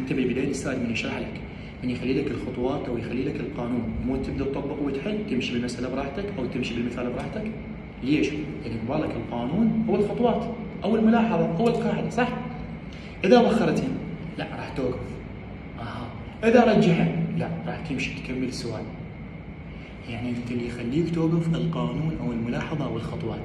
انت بالبدايه الاستاذ من يشرح لك، من يخلي لك الخطوات او يخلي لك القانون، مو تبدا تطبق وتحل، تمشي بالمساله براحتك او تمشي بالمثال براحتك. ليش؟ لان بالك القانون هو الخطوات او الملاحظه او القاعده، صح؟ اذا وخرتها لا راح توقف. اذا رجعها لا راح تمشي تكمل السؤال. يعني انت اللي يخليك توقف القانون او الملاحظه او الخطوات.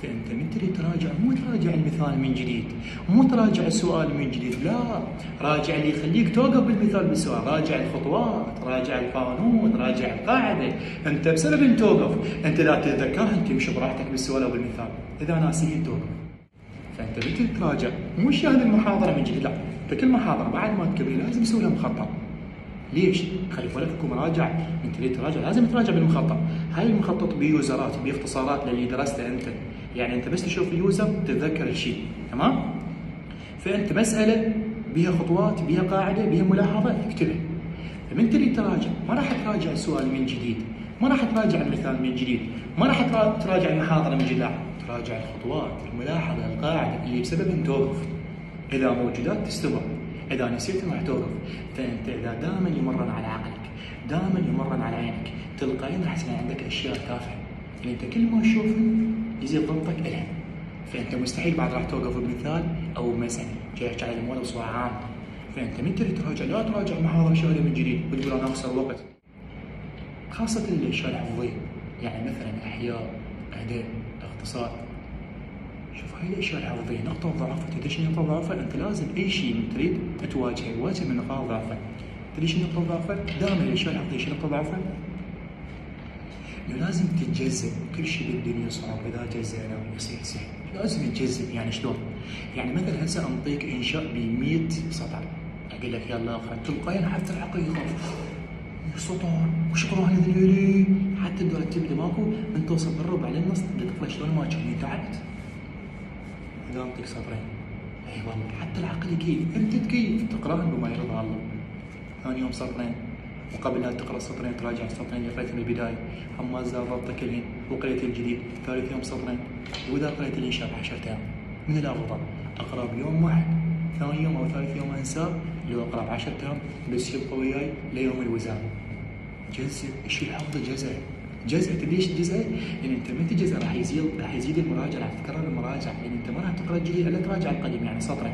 فانت من تريد تراجع مو تراجع المثال من جديد، مو تراجع السؤال من جديد، لا، راجع اللي يخليك توقف بالمثال بالسؤال، راجع الخطوات، راجع القانون، راجع القاعده. انت بسبب ان توقف، انت لا تتذكرها تمشي براحتك بالسؤال او بالمثال، اذا ناسيين توقف. فانت من تريد تراجع مو شاهد المحاضره من جديد، لا، فكل محاضره بعد ما تكمل لازم تسوي لها مخطط. ليش؟ خلي بالك اكو مراجع، انت تريد تراجع لازم تراجع بالمخطط، هاي المخطط بيوزرات باختصارات للي درسته انت، يعني انت بس تشوف اليوزر تتذكر الشيء، تمام؟ فانت مساله بها خطوات، بها قاعده، بها ملاحظه، اكتبها. فمن تريد تراجع ما راح تراجع السؤال من جديد، ما راح تراجع المثال من جديد، ما راح تراجع المحاضره من جديد، لا، تراجع الخطوات، الملاحظه، القاعده اللي بسبب توقف. اذا موجودات تستمر، إذا نسيت راح توقف. فأنت إذا دائما يمرن على عقلك، دائما يمرن على عينك، تلقائيا راح يصير عندك أشياء تافهة، يعني أنت كل ما تشوفها يزيد ضبطك إلها. فأنت مستحيل بعد راح توقف بمثال أو مسألة جاي يحكي على الموضوع بصورة عامة. فأنت من تريد تراجع لا تراجع محاضرة شهرية من جديد وتقول أنا أخسر وقت، خاصة الأشياء الحفظية، يعني مثلا أحياء، أدب، اقتصاد. شوف هاي الاشياء الحفظيه نقطه ضعفها، تدري شنو نقطه ضعفها؟ انت لازم اي شيء من تريد تواجهه، واجه من نقاط ضعفها. تدري شنو نقطه ضعفها؟ دائما الاشياء الحفظيه شنو نقطه ضعفها؟ انه لازم تتجزأ، كل شيء بالدنيا صعب، اذا جزأناه يصير سهل، لازم تجزأ. يعني شلون؟ يعني مثلا هسه انطيك انشاء ب 100 سطر، اقول لك يلا اقرا، تلقائيا حتى العقل يخاف، سطر وش اقرا هذي؟ حتى تقدر تبدا ماكو، من توصل بالربع للنص تبدا تقرا شلون ما كنت تعبت. إذا أنطيك سطرين، أي والله حتى العقل يكيف، أنت تكيف تقرأهم بما يرضى الله. ثاني يوم سطرين، وقبل لا تقرأ السطرين تراجع السطرين اللي قريتهم من البداية، أما زاد ضبطك الحين وقريت الجديد. ثالث يوم سطرين، وإذا قريت الإنشاء ب10 أيام، من الأفضل أقرأ بيوم واحد، ثاني يوم أو ثالث يوم أنساه، اللي هو أقرأ ب10 أيام بس يبقى وياي ليوم الوزارة. جزء الشيء الحفظ جزء تدري ليش جزء؟ لان انت من تجزء راح يزيد المراجعه، راح تكرر المراجعه، لان انت ما راح تقرا الجديد الا تراجع القديم، يعني سطرين،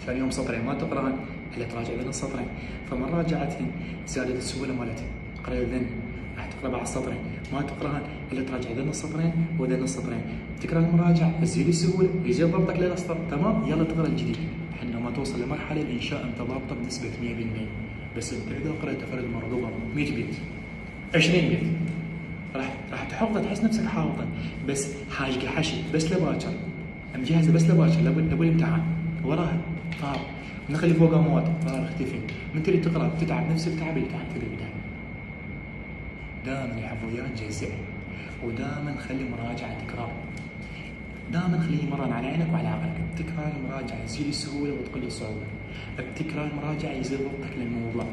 ثاني يوم سطرين ما تقراهن الا تراجع بين السطرين، فمن راجعتهن زادت السهوله مالتهن، قريت ذن راح تقرا بعد السطرين، ما تقراهن الا تراجع ذن السطرين وذن السطرين، تكرر المراجعه تزيد السهوله، يزيد ضبطك للاسطر، تمام؟ يلا تقرا الجديد، لحد ما توصل لمرحله الانشاء انت ضابطه بنسبه 100%. بس انت اذا قرأت فرد مرغوبه 100 بيت 20 بيت راح تحفظه، تحس نفسك حافظه، بس حاجه حشي بس لباكر، مجهزه بس لباكر لابو الامتحان، وراها طار، نخلي فوقها مواد طار اختفي. من تريد تقرا تتعب نفس التعب اللي تعبت في البدايه. دائما الحفظيات جزئي، ودائما خلي مراجعه تكرار، دائما خليه يمرن على عينك وعلى عقلك. بتكرار المراجعه يزيد السهوله وتقل الصعوبه، بتكرار المراجعه يزيد ضبطك للموضوع،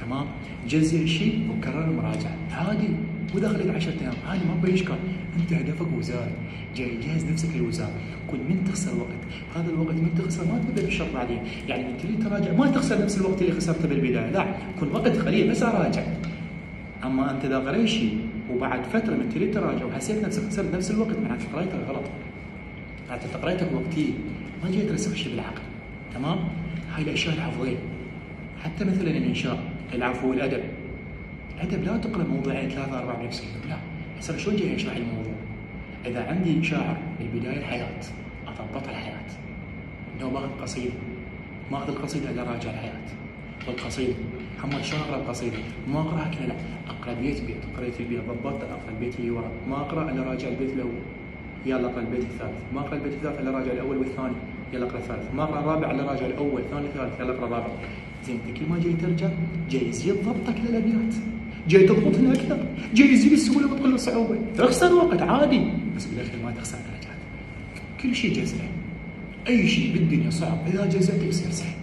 تمام؟ جزء الشيء وكرر المراجعه عادي، واذا خليت 10 ايام عادي ما في اشكال. انت هدفك وزاره، جاي جهز نفسك للوزاره، كل من تخسر وقت، هذا الوقت من تخسر ما تبدا بالشر بعدين، يعني من تريد تراجع ما تخسر نفس الوقت اللي خسرته بالبدايه، لا، كل وقت خليه بس اراجع. اما انت اذا قريت شيء وبعد فتره من تريد تراجع وحسيت نفسك خسرت نفس الوقت، معناته قريته غلط، معناته قريته وقتي ما جيت ترسخ شيء بالعقل، تمام؟ هاي الاشياء الحفظيه. حتى مثلا الانشاء، العفو والادب، الادب لا تقرا موضوعين 3 4 بنفس اليوم، لا، هسه شلون جاي اشرح الموضوع؟ اذا عندي شاعر بالبدايه الحياه اضبط الحياه، لو باخذ قصيده ما اخذ القصيده الا راجع الحياه، والقصيده محمد شلون اقرا القصيده؟ ما اقراها كذا، لا، اقرا بيت قريت البيت ضبطت اقرا البيت اللي ورا، ما اقرا الا راجع البيت الاول، يلا اقرا البيت الثالث، ما اقرا البيت الثالث الا راجع الاول والثاني، يلا اقرا الثالث، ما اقرا الرابع الا راجع الاول ثاني ثالث، يلا اقرا الرابع. زين انت كل ما جاي ترجع جاي يزيد ضبطك للابيات، جاي تضبطها اكثر، جاي يزيد السهوله وتقل الصعوبه، تخسر وقت عادي بس بالاخير ما تخسر درجات. كل شيء جزء، اي شيء بالدنيا صعب اذا جزأته يصير سهل.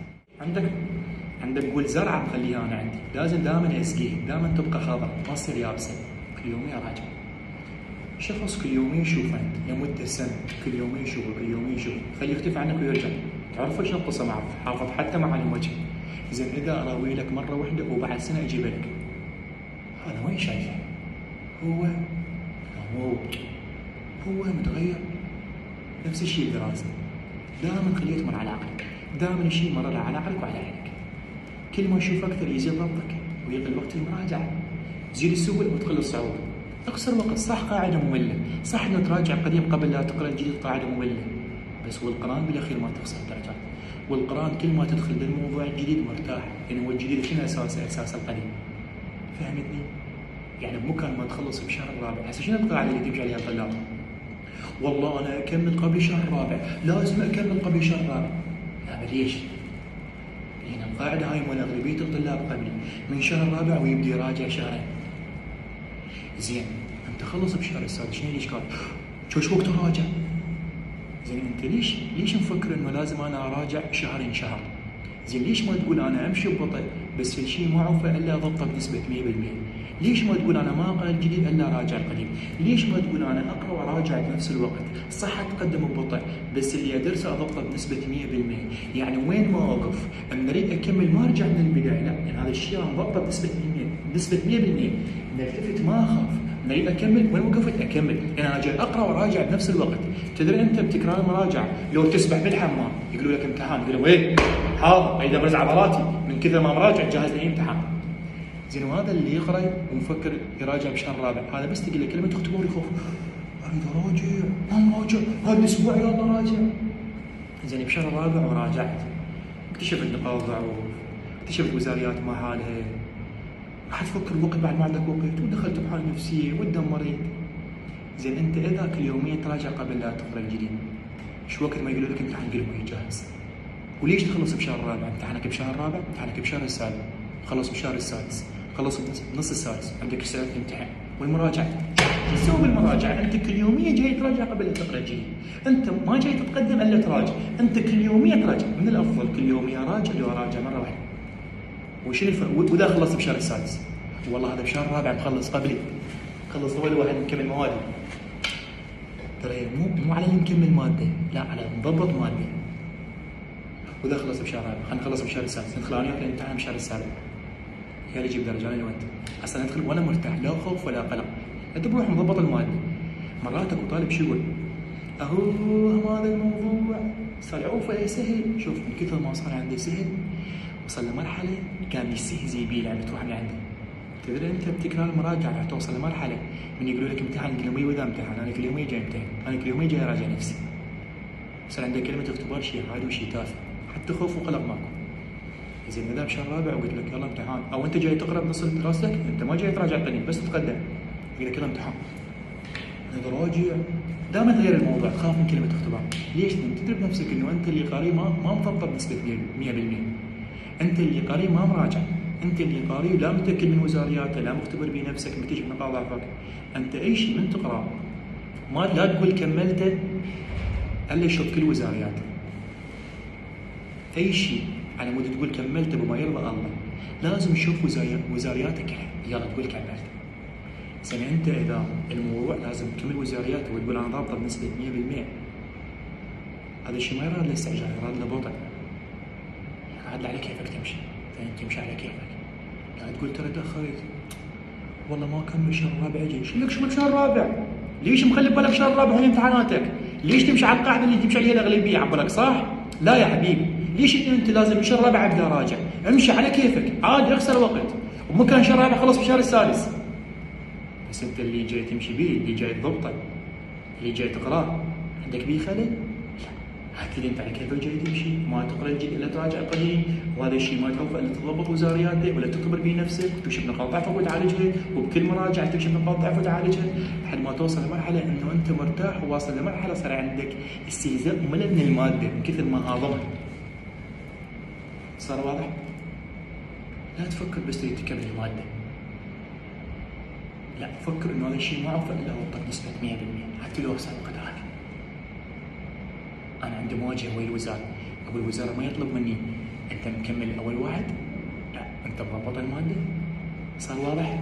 عندك قول زرعه مخليها انا عندي، لازم دائما اسقيه، دائما تبقى خضراء ما تصير يابسه، كل يوم اراجع. شخص كل يومين يشوف انت لمده سنه، كل يومين يشوفه، كل يومين يشوفه، خليه يختفي عنك ويرجع، تعرف شنو القصه معه؟ حافظ حتى معالم وجهه، زين اذا اراوي لك مره واحده وبعد سنه اجيب لك، هذا وين شايفه؟ هو هو متغير. نفس الشيء الدراسه، دائما خليه تمر على عقلك، دائما الشيء مر على عقلك وعلى عينك. كل ما تشوف اكثر يزيد ضبطك ويقل وقت المراجعه، تزيد السهوله وتقل الصعوبه. اقصر وقت، صح قاعده ممله، صح انه تراجع قديم قبل لا تقرا الجديد قاعده ممله، بس والقران بالاخير ما تخسر درجات. والقران كل ما تدخل بالموضوع الجديد مرتاح، يعني هو الجديد شنو اساسه؟ اساس القديم. فهمتني؟ يعني بمكان ما تخلص بشهر الرابع، هسه شنو القاعده اللي تمشي عليها الطلاب؟ والله انا اكمل قبل شهر الرابع، لازم اكمل قبل شهر الرابع. لا ليش؟ لان القاعده هاي مال اغلبيه الطلاب قبلي من شهر الرابع ويبدا يراجع شهرين. زين انت خلص بشهر السادس، شنو الاشكال؟ شو وقت اراجع؟ زين انت ليش مفكر انه لازم انا اراجع شهر شهر؟ زين ليش ما تقول انا امشي ببطء بس الشيء ما اعرفه الا اضبطه بنسبه 100%؟ ليش ما تقول انا ما اقرا الجديد الا اراجع القديم؟ ليش ما تقول انا اقرا واراجع بنفس الوقت؟ صح اتقدم ببطء بس اللي ادرسه اضبطه بنسبه 100%. يعني وين ما اوقف اما اريد اكمل ما ارجع من البدايه، لا يعني هذا الشيء انا مضبطه بنسبه 100%. نلتفت ما اخاف، نريد اكمل وين وقفت اكمل، يعني انا جاي اقرا وراجع بنفس الوقت. تدري انت بتكرار المراجعه لو تسبح بالحمام يقولوا لك امتحان، تقول وين؟ حاضر اريد ابرز عضلاتي من كثر ما مراجع جاهز لاي امتحان. زين وهذا اللي يقرا ومفكر يراجع بشهر الرابع، هذا بس تقول له كلمه اختبار يخوف، اريد اراجع ما مراجع هذا الاسبوع يلا راجع. زين بشهر الرابع وراجعت، اكتشفت نقاط ضعف، اكتشفت وزاريات ما حالها، راح تفكر الوقت بعد ما عندك وقت ودخلت بحالة نفسية وتدمرت. زين انت اذا كل يومين تراجع قبل لا تقرا الجديد، شو وقت ما يقولوا لك امتحان قل ما جاهز؟ وليش تخلص بشهر الرابع؟ امتحانك بشهر الرابع، امتحانك بشهر السابع، خلص بشهر السادس، خلص بنص السادس، عندك رسالة الامتحان والمراجعة. شو تسوي بالمراجعة؟ انت كل يومية جاي تراجع قبل لا تقرا الجديد، انت ما جاي تتقدم الا تراجع، انت كل يومية تراجع، من الافضل كل يومية اراجع لو اراجع مرة واحدة. وشنو الفرق؟ واذا خلصت بشهر السادس، والله هذا بشهر الرابع مخلص قبلي، خلص اول واحد مكمل موادي. ترى مو على اللي مكمل ماده، لا على مضبط ماده. واذا خلص بشهر الرابع، خلينا نخلص بشهر السادس، ندخل انا وياك الامتحان بشهر السابع. يا اللي يجيب درجه انا لو انت. اصلا ندخل وانا مرتاح، لا خوف ولا قلق. انت بروح مضبط الماده. مرات اكو طالب شو يقول؟ اهو هذا الموضوع صار عوفه سهل، شوف من كثر ما صار عنده سهل وصل لمرحله كان يستهزئ بيه لعبه تروح من عنده. تدري انت بتكرار المراجعه راح توصل لمرحله من يقولوا لك امتحان كل يومين واذا امتحان، انا كل يومين جاي امتحن، انا كل يومين جاي اراجع نفسي. صار عندك كلمه اختبار شيء عادي وشيء تافه، حتى خوف وقلق ماكو. زين اذا بشهر الرابع وقلت لك يلا امتحان، او انت جاي تقرا بنص دراستك، انت ما جاي تراجع قديم بس تتقدم، يقول لك يلا امتحان. انا راجع، دائما تغير الموضوع، تخاف من كلمه اختبار، ليش؟ تدري بنفسك انه انت اللي قاري ما مضبط بنسبه 100%. انت اللي قاري ما مراجع، انت اللي قاري لا متاكد من وزارياته، لا مختبر بنفسك، مكتشف نقاط ضعفك. انت اي شيء من تقرا ما لا تقول كملته الا شوف كل وزارياته. اي شيء على مود تقول كملته بما يرضى الله، لازم تشوف وزارياتك يلا تقول كملته. زين انت اذا الموضوع لازم تكمل وزارياته وتقول انا ضابطه بنسبه 100%، هذا الشيء ما يراد له استعجال، يراد له بطء. يراد على كيفك تمشي، تمشي على كيفك. لا تقول ترى تاخرت، والله ما كمل شهر الرابع اجي، شو لك شو بشهر الرابع؟ ليش مخلي بالك شهر الرابع هي امتحاناتك؟ ليش تمشي على القاعده اللي تمشي عليها الاغلبيه عبالك صح؟ لا يا حبيبي، ليش انت لازم بشهر الرابع ابدا اراجع؟ امشي على كيفك، عادي اخسر وقت، وممكن شهر الرابع خلص بشهر السادس. بس انت اللي جاي تمشي بيه، اللي جاي تضبطه، اللي جاي تقراه، عندك بيه خلل؟ اكيد انت على كيفك جاي تمشي، ما تقرا الجديد الا تراجع القديم، وهذا الشيء ما توفى الا تضبط وزارياته ولا تختبر بنفسك وتكشف نقاط ضعفك وتعالجها، وبكل مراجعه تكشف نقاط ضعف وتعالجها، لحد ما توصل لمرحله انه انت مرتاح وواصل لمرحله صار عندك استهزاء وملل من الماده من كثر ما هاضمها. صار واضح؟ لا تفكر بس تريد تكمل الماده. لا فكر انه هذا الشيء ما عرفه الا هو بنسبه 100%، حتى لو صار وقت هذا. انا عندي مواجهه ويا الوزاره، ابو الوزاره ما يطلب مني انت مكمل اول واحد، لا انت مضبط الماده. صار واضح؟